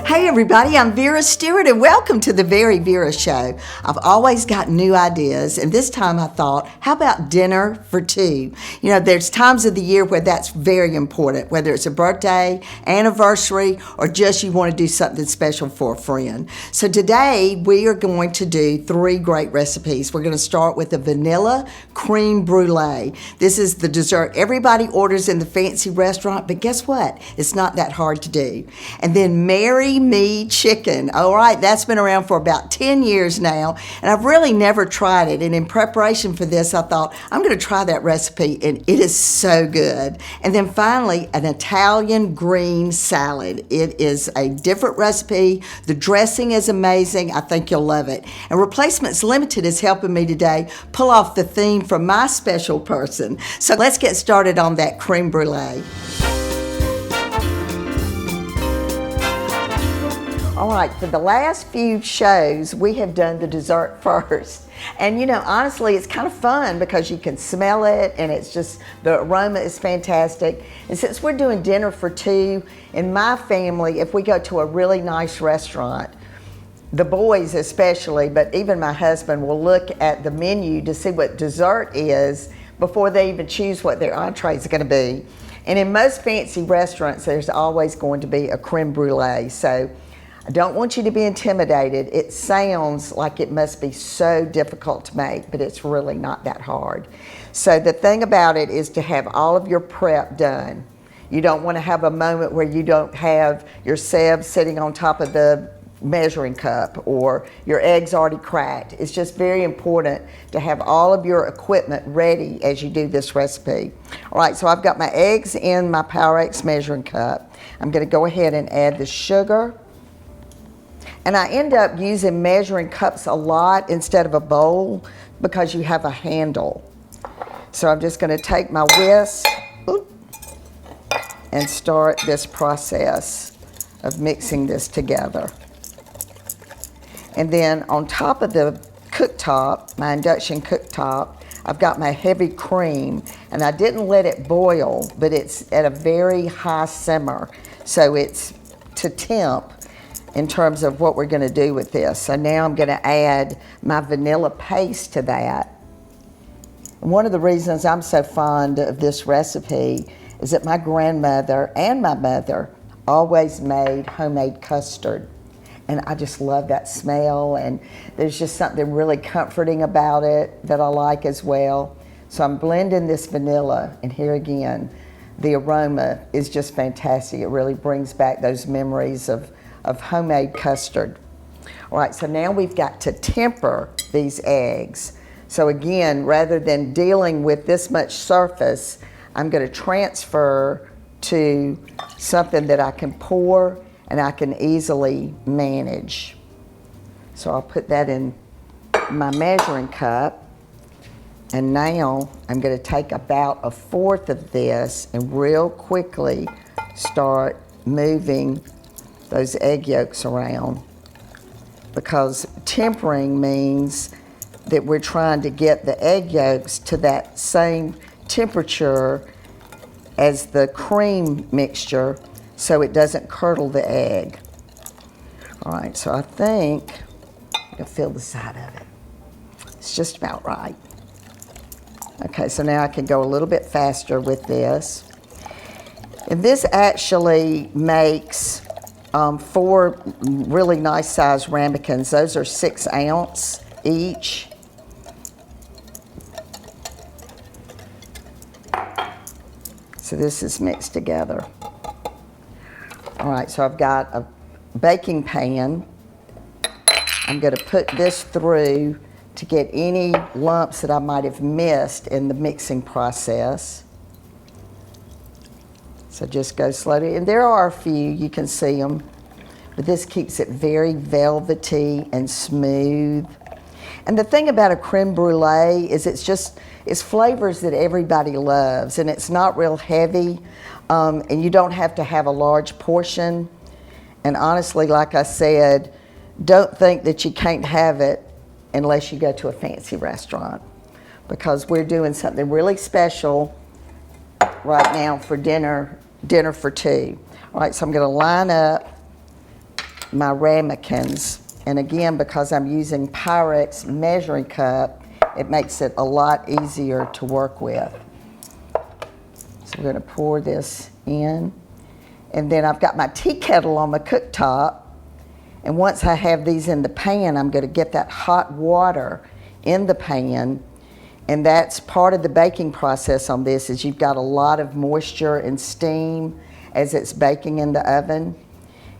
Hey everybody, I'm Vera Stewart and welcome to the VeryVera show. I've always got new ideas and this time I thought, how about dinner for two? You know, there's times of the year where that's very important, whether it's a birthday, anniversary, or just you want to do something special for a friend. So today we are going to do 3 great recipes. We're going to start with the vanilla creme brulee. This is the dessert everybody orders in the fancy restaurant, but guess what? It's not that hard to do. And then Marry Me chicken. All right, that's been around for about 10 years now, and I've really never tried it. And in preparation for this, I thought, I'm going to try that recipe, and it is so good. And then finally, an Italian green salad. It is a different recipe. The dressing is amazing. I think you'll love it. And Replacements Limited is helping me today pull off the theme from my special person. So let's get started on that creme brulee. All right, for the last few shows, we have done the dessert first. And you know, honestly, it's kind of fun because you can smell it and it's just, the aroma is fantastic. And since we're doing dinner for two, in my family, if we go to a really nice restaurant, the boys especially, but even my husband will look at the menu to see what dessert is before they even choose what their entree is going to be. And in most fancy restaurants, there's always going to be a creme brulee. So I don't want you to be intimidated. It sounds like it must be so difficult to make, but it's really not that hard. So the thing about it is to have all of your prep done. You don't want to have a moment where you don't have your sieves sitting on top of the measuring cup or your eggs already cracked. It's just very important to have all of your equipment ready as you do this recipe. All right, so I've got my eggs in my Pyrex measuring cup. I'm going to go ahead and add the sugar. And I end up using measuring cups a lot instead of a bowl because you have a handle. So I'm just going to take my whisk and start this process of mixing this together. And then on top of the cooktop, my induction cooktop, I've got my heavy cream, and I didn't let it boil, but it's at a very high simmer. So it's to temp in terms of what we're going to do with this. So now I'm going to add my vanilla paste to that. And one of the reasons I'm so fond of this recipe is that my grandmother and my mother always made homemade custard. And I just love that smell, and there's just something really comforting about it that I like as well. So I'm blending this vanilla, and here again, the aroma is just fantastic. It really brings back those memories of homemade custard. All right, so now we've got to temper these eggs. So again, rather than dealing with this much surface, I'm going to transfer to something that I can pour and I can easily manage. So I'll put that in my measuring cup, and now I'm going to take about 1/4 of this and real quickly start moving those egg yolks around, because tempering means that we're trying to get the egg yolks to that same temperature as the cream mixture so it doesn't curdle the egg. All right, so I think I can feel the side of it. It's just about right. Okay, so now I can go a little bit faster with this. And this actually makes 4 really nice sized ramekins. Those are 6 ounce each. So this is mixed together. All right, so I've got a baking pan. I'm going to put this through to get any lumps that I might have missed in the mixing process. So just go slowly, and there are a few, you can see them, but this keeps it very velvety and smooth. And the thing about a creme brulee is it's flavors that everybody loves, and it's not real heavy, and you don't have to have a large portion. And honestly, like I said, don't think that you can't have it unless you go to a fancy restaurant, because we're doing something really special right now for dinner for two. All right, so I'm going to line up my ramekins. And again, because I'm using Pyrex measuring cup, it makes it a lot easier to work with. So we're gonna pour this in. And then I've got my tea kettle on my cooktop. And once I have these in the pan, I'm gonna get that hot water in the pan. And that's part of the baking process on this, is you've got a lot of moisture and steam as it's baking in the oven.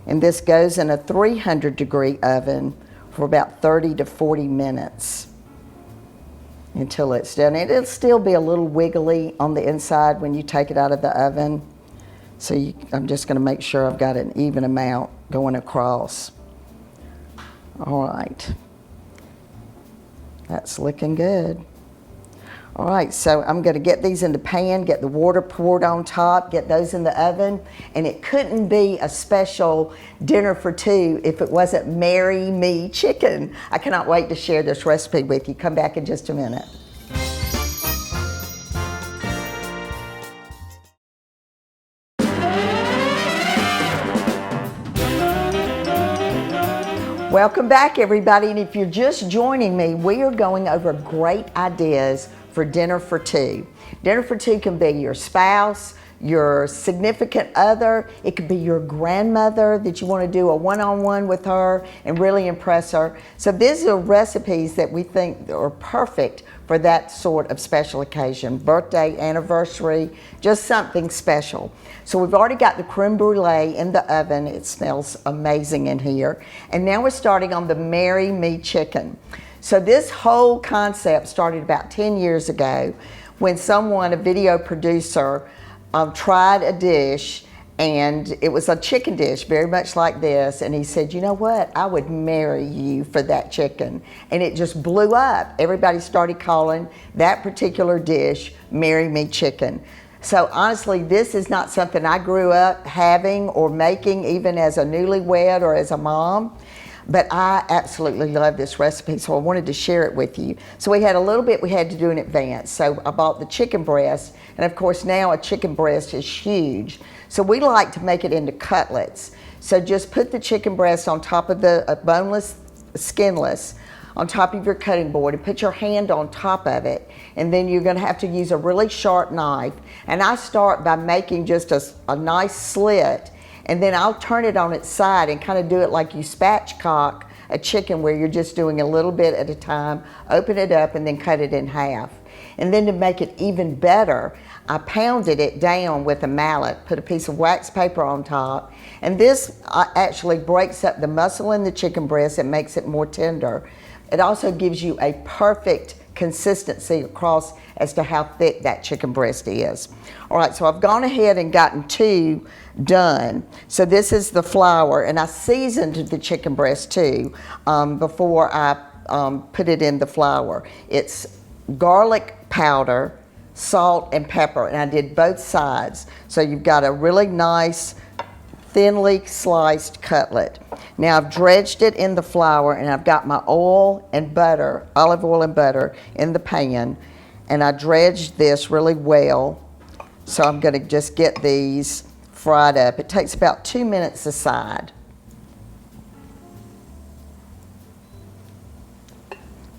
And this goes in a 300-degree oven for about 30 to 40 minutes until it's done. And it'll still be a little wiggly on the inside when you take it out of the oven. So I'm just gonna make sure I've got an even amount going across. All right, that's looking good. All right, so I'm gonna get these in the pan, get the water poured on top, get those in the oven, and it couldn't be a special dinner for two if it wasn't Marry Me chicken. I cannot wait to share this recipe with you. Come back in just a minute. Welcome back, everybody, and if you're just joining me, we are going over great ideas for dinner for two. Dinner for two can be your spouse, your significant other. It could be your grandmother that you want to do a one-on-one with her and really impress her. So these are recipes that we think are perfect for that sort of special occasion, birthday, anniversary, just something special. So we've already got the creme brulee in the oven. It smells amazing in here. And now we're starting on the Marry Me chicken. So this whole concept started about 10 years ago when someone, a video producer, tried a dish, and it was a chicken dish very much like this, and he said, you know what, I would marry you for that chicken. And it just blew up. Everybody started calling that particular dish Marry Me chicken. So honestly, this is not something I grew up having or making even as a newlywed or as a mom. But I absolutely love this recipe, so I wanted to share it with you. So we had a little bit we had to do in advance. So I bought the chicken breast, and of course now a chicken breast is huge. So we like to make it into cutlets. So just put the chicken breast on top of the boneless, skinless, on top of your cutting board, and put your hand on top of it. And then you're gonna have to use a really sharp knife. And I start by making just a nice slit, and then I'll turn it on its side and kind of do it like you spatchcock a chicken, where you're just doing a little bit at a time, open it up and then cut it in half. And then to make it even better, I pounded it down with a mallet, put a piece of wax paper on top, and this actually breaks up the muscle in the chicken breast and makes it more tender. It also gives you a perfect consistency across as to how thick that chicken breast is. All right, so I've gone ahead and gotten two done. So this is the flour, and I seasoned the chicken breast too before I put it in the flour. It's garlic powder, salt, and pepper, and I did both sides. So you've got a really nice thinly sliced cutlet. Now I've dredged it in the flour, and I've got my oil and butter, olive oil and butter in the pan, and I dredged this really well. So I'm gonna just get these fried up. It takes about 2 minutes a side.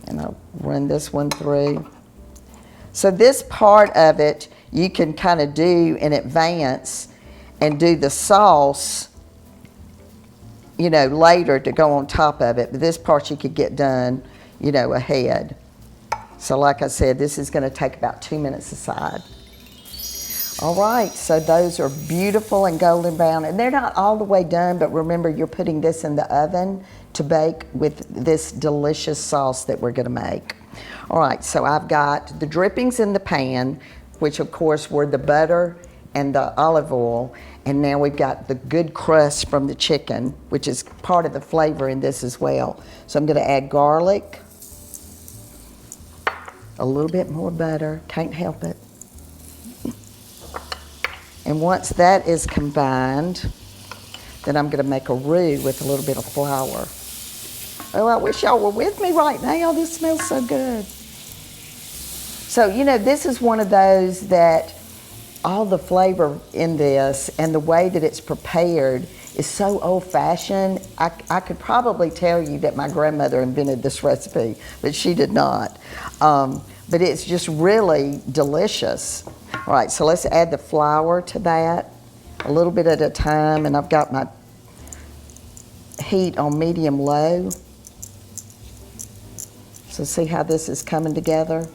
And I'll run this one through. So this part of it you can kind of do in advance and do the sauce, you know, later to go on top of it. But this part you could get done, you know, ahead. So like I said, this is going to take about 2 minutes aside. All right, so those are beautiful and golden brown, and they're not all the way done, but remember you're putting this in the oven to bake with this delicious sauce that we're going to make. All right, so I've got the drippings in the pan, which of course were the butter and the olive oil, and now we've got the good crust from the chicken, which is part of the flavor in this as well. So I'm going to add garlic, a little bit more butter, can't help it. And once that is combined, then I'm going to make a roux with a little bit of flour. Oh, I wish y'all were with me right now. This smells so good. So, you know, this is one of those that all the flavor in this and the way that it's prepared is so old-fashioned. I could probably tell you that my grandmother invented this recipe, but she did not. But it's just really delicious. All right, so let's add the flour to that, a little bit at a time, and I've got my heat on medium-low. So see how this is coming together?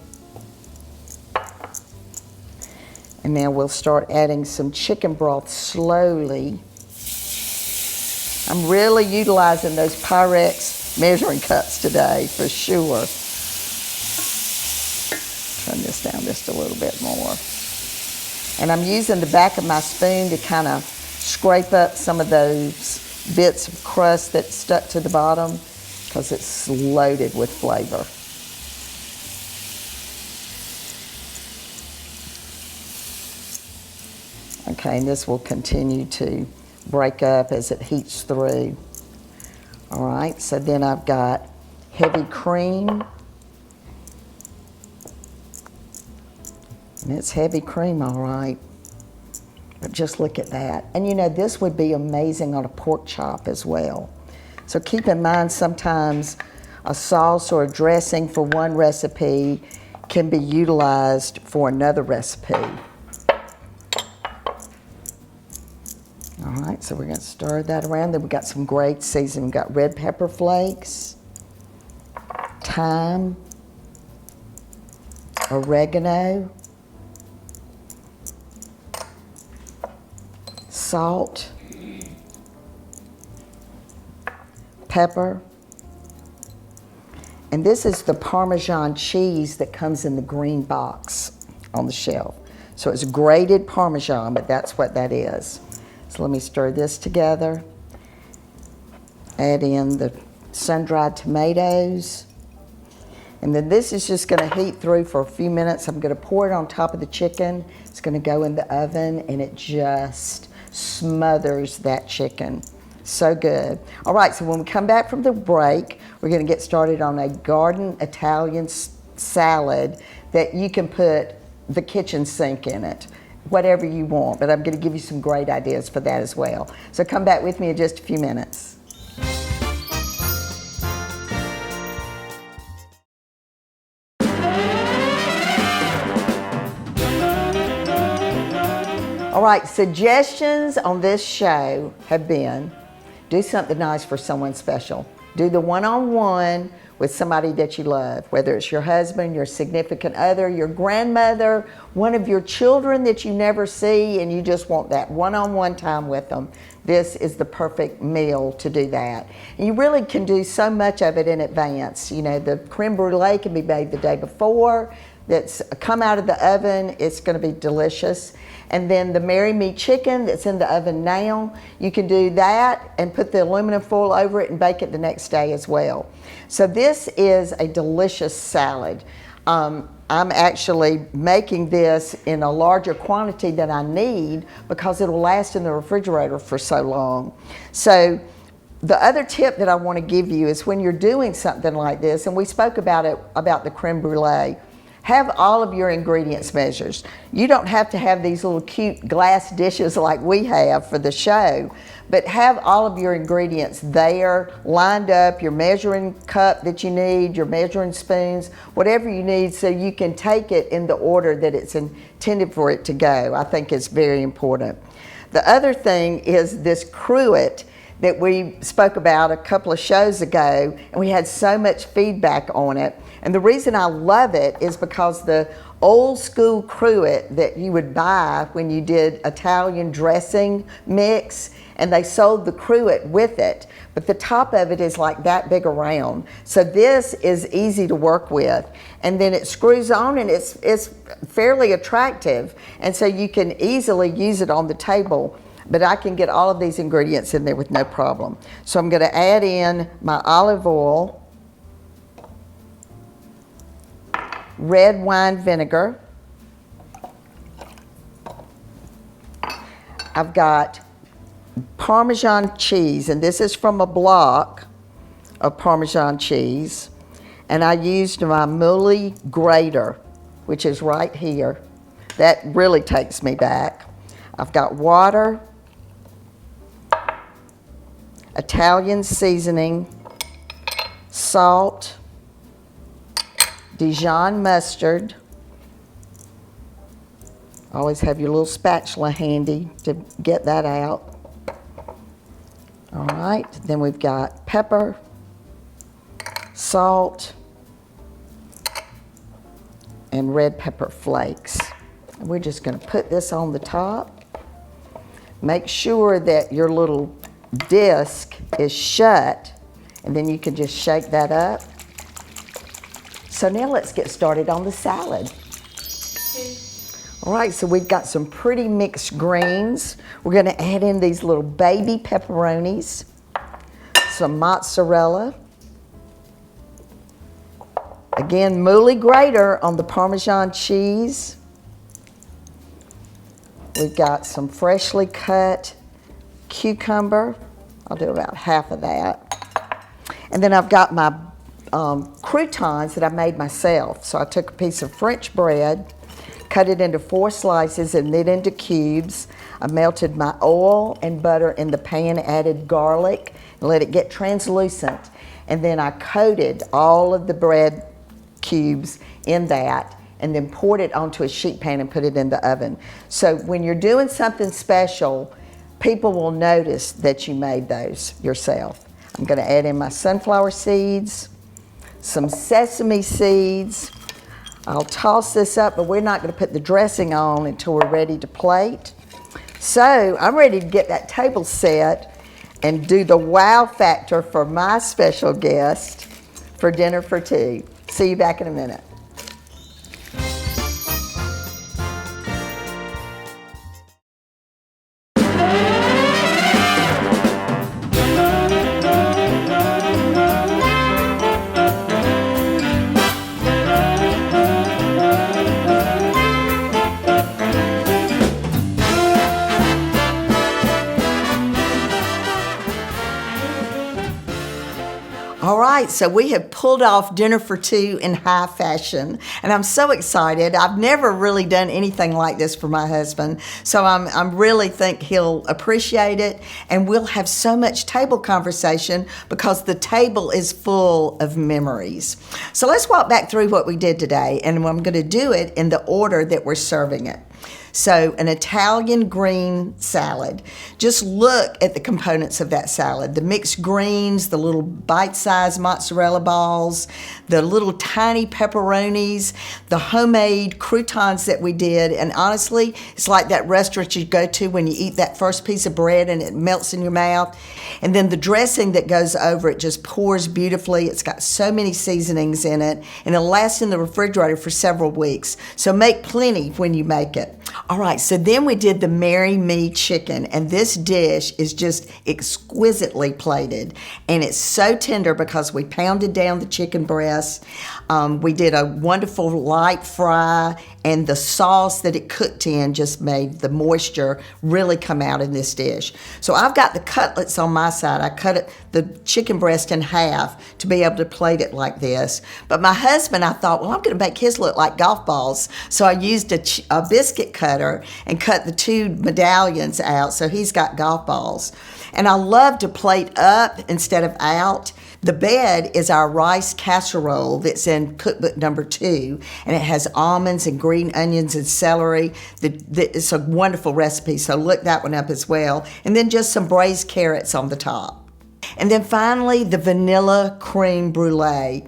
And now we'll start adding some chicken broth slowly. I'm really utilizing those Pyrex measuring cups today for sure. Turn this down just a little bit more. And I'm using the back of my spoon to kind of scrape up some of those bits of crust that stuck to the bottom because it's loaded with flavor. Okay, and this will continue to break up as it heats through. All right, so then I've got heavy cream. And it's heavy cream, all right. But just look at that. And you know, this would be amazing on a pork chop as well. So keep in mind, sometimes a sauce or a dressing for one recipe can be utilized for another recipe. All right, so we're gonna stir that around. Then we've got some great seasoning. We've got red pepper flakes, thyme, oregano, salt, pepper, and this is the Parmesan cheese that comes in the green box on the shelf. So it's grated Parmesan, but that's what that is. So let me stir this together. Add in the sun-dried tomatoes. And then this is just gonna heat through for a few minutes. I'm gonna pour it on top of the chicken. It's gonna go in the oven and it just smothers that chicken. So good. All right, so when we come back from the break, we're gonna get started on a garden Italian salad that you can put the kitchen sink in it, whatever you want, but I'm gonna give you some great ideas for that as well. So come back with me in just a few minutes. All right, suggestions on this show have been, do something nice for someone special. Do the one-on-one with somebody that you love, whether it's your husband, your significant other, your grandmother, one of your children that you never see and you just want that one-on-one time with them. This is the perfect meal to do that. And you really can do so much of it in advance. You know, the creme brulee can be made the day before. That's come out of the oven, it's gonna be delicious. And then the Mary Me chicken that's in the oven now, you can do that and put the aluminum foil over it and bake it the next day as well. So this is a delicious salad. I'm actually making this in a larger quantity than I need because it'll last in the refrigerator for so long. So the other tip that I want to give you is when you're doing something like this, and we spoke about it, about the creme brulee, have all of your ingredients measures. You don't have to have these little cute glass dishes like we have for the show, but have all of your ingredients there, lined up, your measuring cup that you need, your measuring spoons, whatever you need, so you can take it in the order that it's intended for it to go. I think it's very important. The other thing is this cruet that we spoke about a couple of shows ago, and we had so much feedback on it. And the reason I love it is because the old school cruet that you would buy when you did Italian dressing mix, and they sold the cruet with it, but the top of it is like that big around. So this is easy to work with. And then it screws on and it's fairly attractive. And so you can easily use it on the table. But I can get all of these ingredients in there with no problem. So I'm gonna add in my olive oil, red wine vinegar. I've got Parmesan cheese, and this is from a block of Parmesan cheese. And I used my brulee grater, which is right here. That really takes me back. I've got water, Italian seasoning, salt, Dijon mustard. Always have your little spatula handy to get that out. All right, then we've got pepper, salt, and red pepper flakes. And we're just going to put this on the top. Make sure that your little disc is shut, and then you can just shake that up. So now let's get started on the salad. All right, so we've got some pretty mixed greens. We're going to add in these little baby pepperonis, some mozzarella. Again, muhly grater on the Parmesan cheese. We've got some freshly cut cucumber. I'll do about half of that. And then I've got my croutons that I made myself. So I took a piece of French bread, cut it into 4 slices and then into cubes. I melted my oil and butter in the pan, added garlic, and let it get translucent. And then I coated all of the bread cubes in that and then poured it onto a sheet pan and put it in the oven. So when you're doing something special, people will notice that you made those yourself. I'm going to add in my sunflower seeds, some sesame seeds. I'll toss this up, but we're not going to put the dressing on until we're ready to plate. So I'm ready to get that table set and do the wow factor for my special guest for dinner for 2. See you back in a minute. All right, so we have pulled off dinner for 2 in high fashion, and I'm so excited. I've never really done anything like this for my husband, so I'm really think he'll appreciate it, and we'll have so much table conversation because the table is full of memories. So let's walk back through what we did today, and I'm going to do it in the order that we're serving it. So an Italian green salad. Just look at the components of that salad. The mixed greens, the little bite-sized mozzarella balls, the little tiny pepperonis, the homemade croutons that we did. And honestly, it's like that restaurant you go to when you eat that first piece of bread and it melts in your mouth. And then the dressing that goes over it just pours beautifully. It's got so many seasonings in it, and it'll last in the refrigerator for several weeks. So make plenty when you make it. All right, so then we did the Marry Me chicken, and this dish is just exquisitely plated, and it's so tender because we pounded down the chicken breast. We did a wonderful light fry, and the sauce that it cooked in just made the moisture really come out in this dish. So I've got the cutlets on my side. I cut the chicken breast in half to be able to plate it like this. But my husband, I thought, well, I'm going to make his look like golf balls. So I used a biscuit cutter and cut the 2 medallions out, so he's got golf balls. And I love to plate up instead of out. The bed is our rice casserole that's in cookbook number 2, and it has almonds and green onions and celery. It's a wonderful recipe, so look that one up as well. And then just some braised carrots on the top. And then finally, the vanilla creme brulee.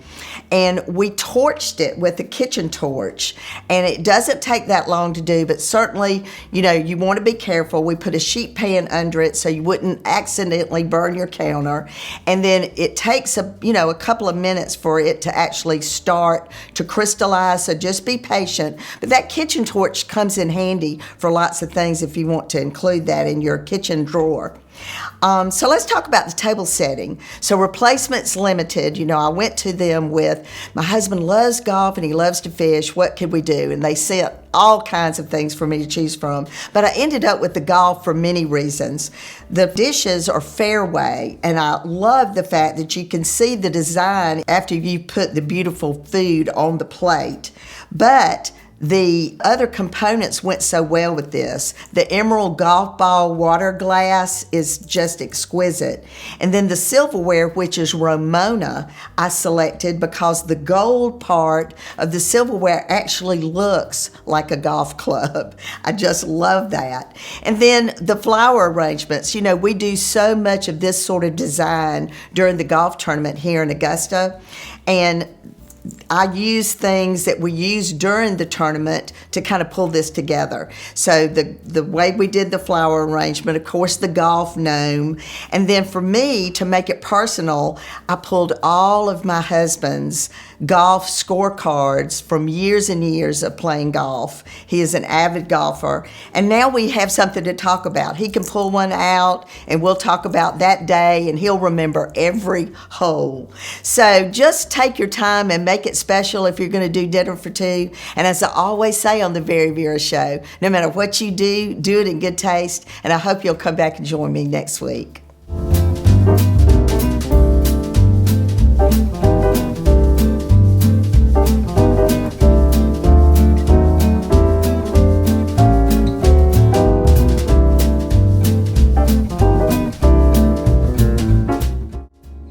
And we torched it with a kitchen torch. And it doesn't take that long to do, but certainly, you want to be careful. We put a sheet pan under it so you wouldn't accidentally burn your counter. And then it takes a couple of minutes for it to actually start to crystallize, so just be patient. But that kitchen torch comes in handy for lots of things if you want to include that in your kitchen drawer. So let's talk about the table setting. So replacements limited. I went to them with, my husband loves golf and he loves to fish. What could we do? And they sent all kinds of things for me to choose from. But I ended up with the golf for many reasons. The dishes are fairway, and I love the fact that you can see the design after you put the beautiful food on the plate. But The other components went so well with this. The emerald golf ball water glass is just exquisite. And then the silverware, which is Ramona, I selected because the gold part of the silverware actually looks like a golf club. I just love that. And then the flower arrangements. You know, we do so much of this sort of design during the golf tournament here in Augusta. And I use things that we use during the tournament to kind of pull this together. So the way we did the flower arrangement, of course, the golf gnome. And then for me, to make it personal, I pulled all of my husband's golf scorecards from years and years of playing golf. He is an avid golfer. And now we have something to talk about. He can pull one out and we'll talk about that day and he'll remember every hole. So just take your time and make it special if you're going to do dinner for two. And as I always say on the VeryVera show, no matter what you do, do it in good taste. And I hope you'll come back and join me next week.